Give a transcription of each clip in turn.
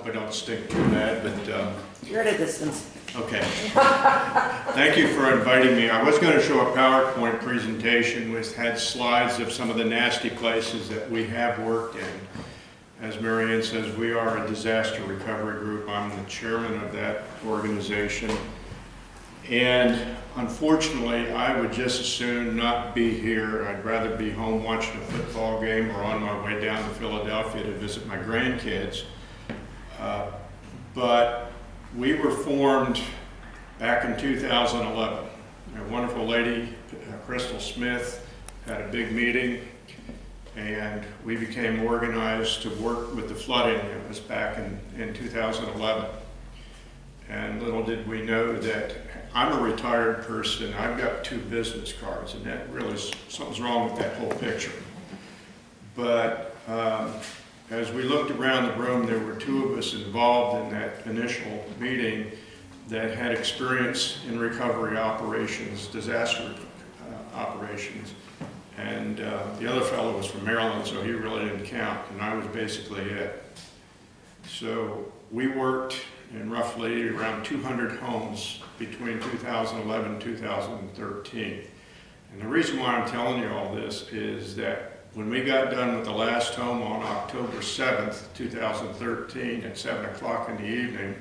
hope I don't stink too bad, but You're at a distance. okay. Thank you for inviting me. I was going to show a PowerPoint presentation which had slides of some of the nasty places that we have worked in. As Marianne says, we are a disaster recovery group. I'm the chairman of that organization. And unfortunately, I would just as soon not be here. I'd rather be home watching a football game or on my way down to Philadelphia to visit my grandkids. But we were formed back in 2011. A wonderful lady, Crystal Smith, had a big meeting, and we became organized to work with the flooding. It was back in 2011. And little did we know that I'm a retired person. I've got 2 business cards, and that really, something's wrong with that whole picture. But as we looked around the room, there were 2 of us involved in that initial meeting that had experience in recovery operations, disaster operations. And the other fellow was from Maryland, so he really didn't count, and I was basically it. So we worked in roughly around 200 homes between 2011 and 2013. And the reason why I'm telling you all this is that when we got done with the last home on October 7th, 2013 at 7 o'clock in the evening,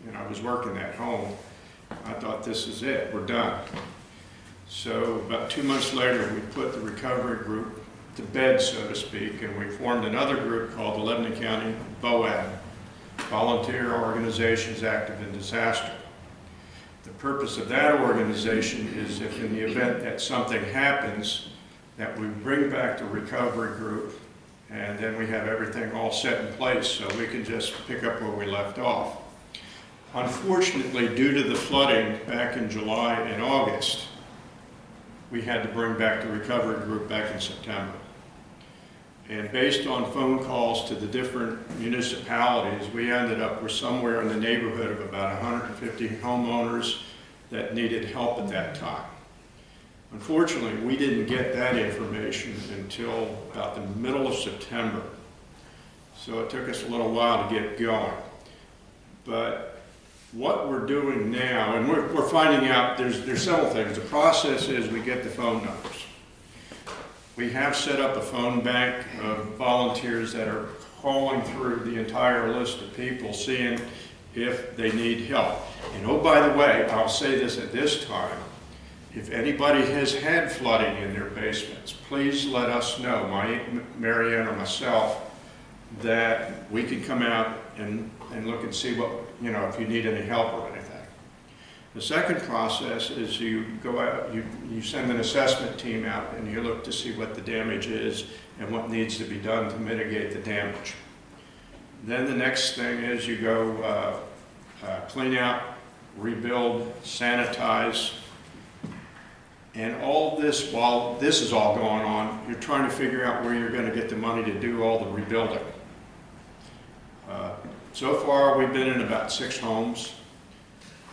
and I was working that home, I thought, this is it, we're done. So about 2 months later, we put the recovery group to bed, so to speak, and we formed another group called the Lebanon County VOAD, Volunteer Organizations Active in Disaster. The purpose of that organization is if in the event that something happens, that we bring back the recovery group, and then we have everything all set in place so we can just pick up where we left off. Unfortunately, due to the flooding back in July and August, we had to bring back the recovery group back in September. And based on phone calls to the different municipalities, we ended up with somewhere in the neighborhood of about 150 homeowners that needed help at that time. Unfortunately, we didn't get that information until about the middle of September. So it took us a little while to get going. But what we're doing now, and we're finding out there's several things. The process is we get the phone numbers. We have set up a phone bank of volunteers that are calling through the entire list of people, seeing if they need help. And oh, by the way, I'll say this at this time, if anybody has had flooding in their basements, please let us know, Marianne or myself, that we can come out and look and see what, if you need any help or anything. The second process is you go out, you send an assessment team out and you look to see what the damage is and what needs to be done to mitigate the damage. Then the next thing is you go clean out, rebuild, sanitize, and all this, while this is all going on, you're trying to figure out where you're going to get the money to do all the rebuilding. So far, we've been in about 6 homes.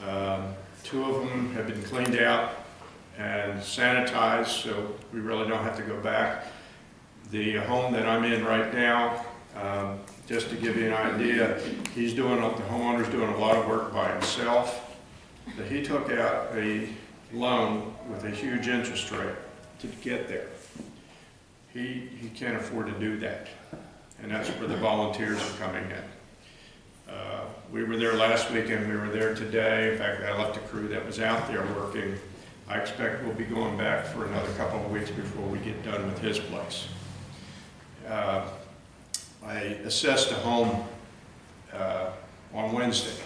2 of them have been cleaned out and sanitized, so we really don't have to go back. The home that I'm in right now, just to give you an idea, the homeowner's doing a lot of work by himself, but he took out a loan with a huge interest rate to get there. He can't afford to do that, and that's where the volunteers are coming in. We were there last weekend, we were there today. In fact, I left a crew that was out there working. I expect we'll be going back for another couple of weeks before we get done with his place. I assessed a home on Wednesday.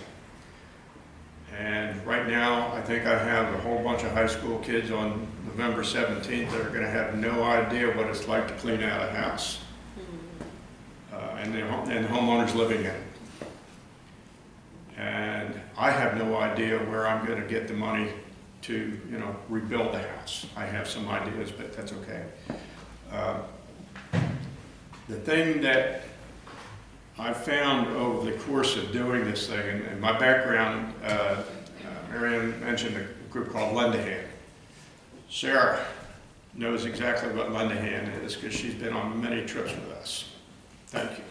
And right now, I think I have a whole bunch of high school kids on November 17th that are going to have no idea what it's like to clean out a house. And the homeowners living in it. And I have no idea where I'm going to get the money to, rebuild the house. I have some ideas, but that's okay. The thing that I found over the course of doing this thing, and my background, Marianne mentioned a group called Lend a Hand. Sarah knows exactly what Lend a Hand is because she's been on many trips with us. Thank you.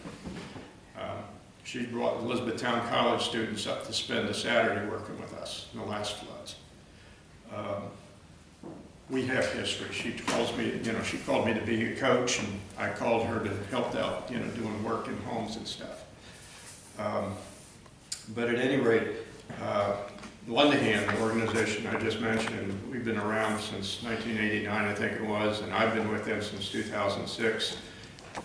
She brought Elizabethtown College students up to spend a Saturday working with us in the last floods. We have history. She calls me, she called me to be a coach, and I called her to help out, doing work in homes and stuff. But at any rate, Lundahan, the organization I just mentioned, we've been around since 1989, I think it was, and I've been with them since 2006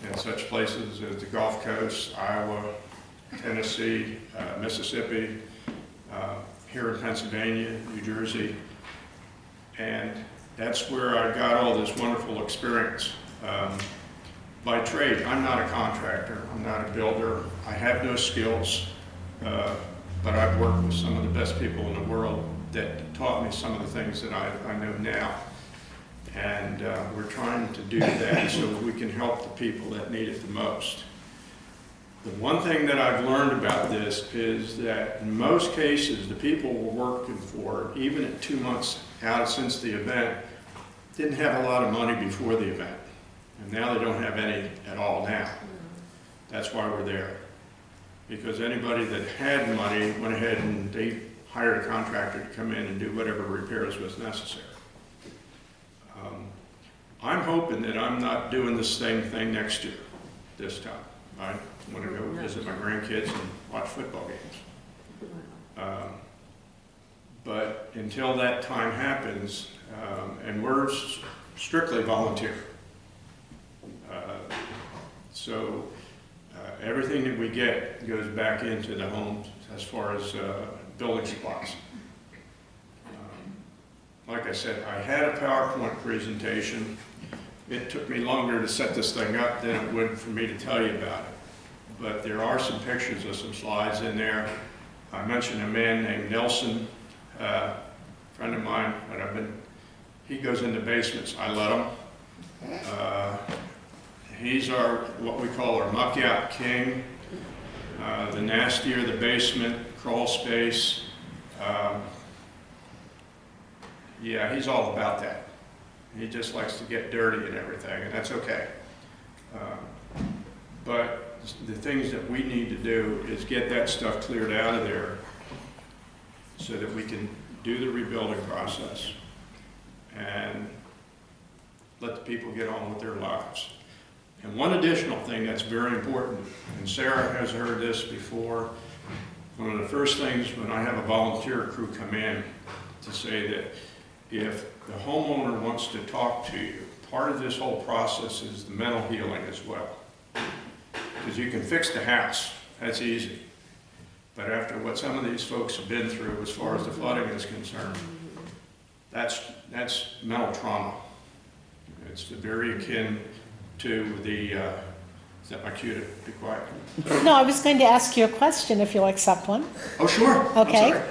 in such places as the Gulf Coast, Iowa, Tennessee, Mississippi, here in Pennsylvania, New Jersey, and that's where I got all this wonderful experience. By trade, I'm not a contractor, I'm not a builder, I have no skills, but I've worked with some of the best people in the world that taught me some of the things that I know now. And we're trying to do that so we can help the people that need it the most. The one thing that I've learned about this is that in most cases, the people we're working for, even at 2 months out since the event, didn't have a lot of money before the event. And now they don't have any at all now. That's why we're there. Because anybody that had money went ahead and they hired a contractor to come in and do whatever repairs was necessary. I'm hoping that I'm not doing the same thing next year, this time. I want to go visit my grandkids and watch football games. But until that time happens, and we're strictly volunteer. So everything that we get goes back into the homes as far as building supplies. Like I said, I had a PowerPoint presentation. It took me longer to set this thing up than it would for me to tell you about it. But there are some pictures of some slides in there. I mentioned a man named Nelson, a friend of mine, he goes into basements. I let him. He's what we call our muck out king. The nastier the basement, crawl space. Yeah, he's all about that. He just likes to get dirty and everything, and that's okay. But the things that we need to do is get that stuff cleared out of there so that we can do the rebuilding process and let the people get on with their lives. And one additional thing that's very important, and Sarah has heard this before, one of the first things when I have a volunteer crew come in to say that if the homeowner wants to talk to you, part of this whole process is the mental healing as well. Because you can fix the house, that's easy. But after what some of these folks have been through as far as the flooding is concerned, that's mental trauma. It's very akin to the, is that my cue to be quiet? No, I was going to ask you a question if you'll accept one. Oh, sure. Okay.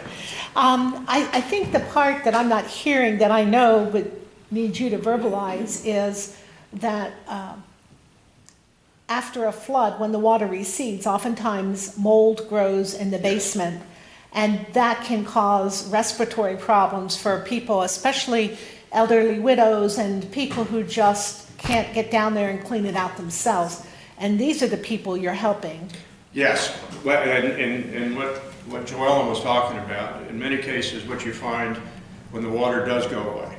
I think the part that I'm not hearing that I know but need you to verbalize is that after a flood, when the water recedes, oftentimes mold grows in the basement, and that can cause respiratory problems for people, especially elderly widows and people who just can't get down there and clean it out themselves. And these are the people you're helping. Yes, and what Joellen was talking about, in many cases what you find when the water does go away,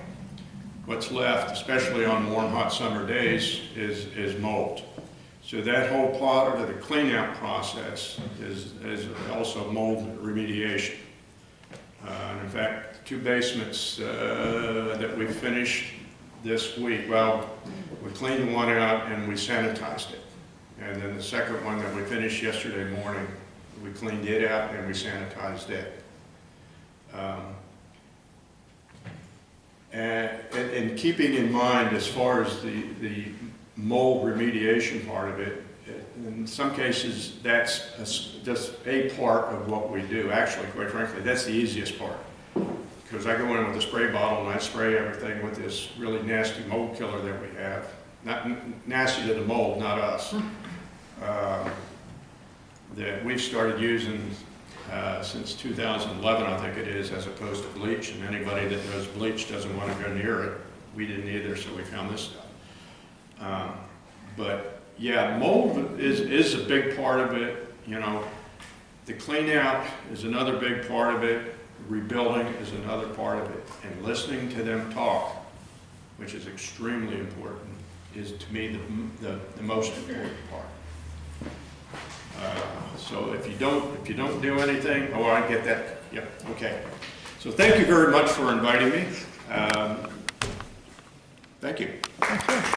what's left, especially on warm, hot summer days, is mold. So that whole part of the clean-out process is also mold remediation. And in fact, 2 basements that we finished this week, well, we cleaned one out and we sanitized it. And then the second one that we finished yesterday morning, we cleaned it out and we sanitized it. And keeping in mind, as far as the mold remediation part of it, in some cases that's just a part of what we do. Actually, quite frankly, that's the easiest part. Because I go in with a spray bottle and I spray everything with this really nasty mold killer that we have. Not nasty to the mold, not us. That we've started using since 2011, I think it is, as opposed to bleach. And anybody that knows bleach doesn't want to go near it. We didn't either, so we found this stuff. But yeah, mold is a big part of it. you know, the clean out is another big part of it, rebuilding is another part of it, and listening to them talk, which is extremely important, is to me the most important part. So if you don't do anything, oh, I get that. Yep, okay. So thank you very much for inviting me. Thank you. Thank you.